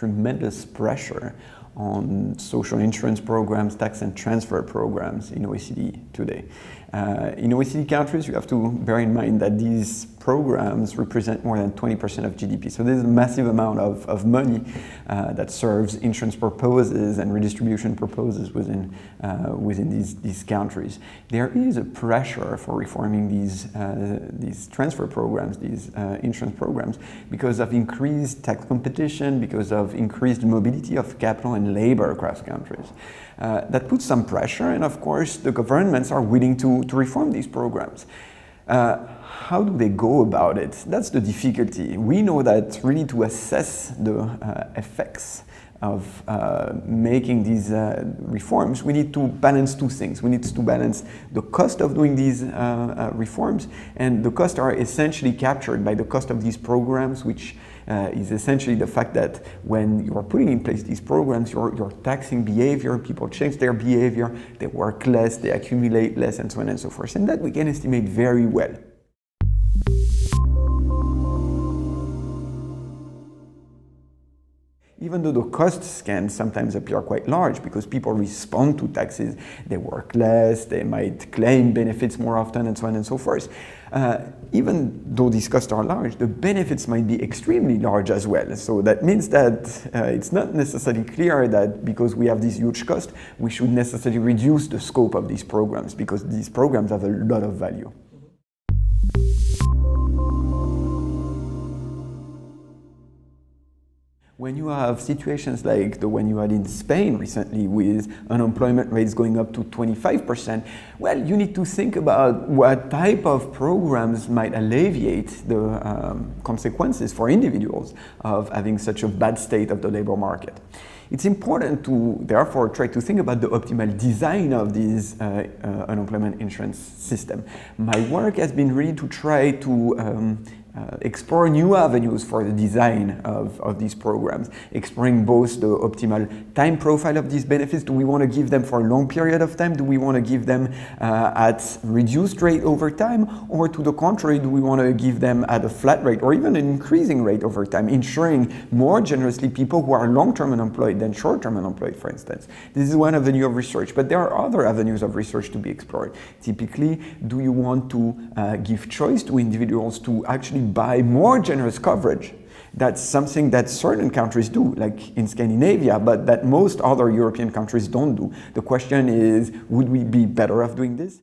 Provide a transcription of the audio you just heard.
tremendous pressure on social insurance programs, tax and transfer programs in OECD today. In OECD countries, you have to bear in mind that these programs represent more than 20% of GDP. So there's a massive amount of money that serves insurance purposes and redistribution purposes within these countries. There is a pressure for reforming these transfer programs, these insurance programs, because of increased tax competition, because of increased mobility of capital and labor across countries. That puts some pressure, and of course the governments are willing to reform these programs. How do they go about it? That's the difficulty. We know that really to assess the effects of making these reforms, we need to balance two things. We need to balance the cost of doing these reforms, and the costs are essentially captured by the cost of these programs, which is essentially the fact that when you are putting in place these programs, you're taxing behavior, people change their behavior, they work less, they accumulate less, and so on and so forth. And that we can estimate very well. Even though the costs can sometimes appear quite large because people respond to taxes, they work less, they might claim benefits more often, and so on and so forth. Even though these costs are large, the benefits might be extremely large as well. So that means that it's not necessarily clear that because we have this huge cost, we should necessarily reduce the scope of these programs, because these programs have a lot of value. When you have situations like the one you had in Spain recently with unemployment rates going up to 25%, well, you need to think about what type of programs might alleviate the consequences for individuals of having such a bad state of the labor market. It's important to, therefore, try to think about the optimal design of this unemployment insurance system. My work has been really to try to explore new avenues for the design of these programs, exploring both the optimal time profile of these benefits. Do we want to give them for a long period of time? Do we want to give them at reduced rate over time? Or to the contrary, do we want to give them at a flat rate or even an increasing rate over time, ensuring more generously people who are long-term unemployed than short-term unemployed, for instance? This is one avenue of research, but there are other avenues of research to be explored. Typically, do you want to give choice to individuals to actually buy more generous coverage? That's something that certain countries do, like in Scandinavia, but that most other European countries don't do. The question is, would we be better off doing this?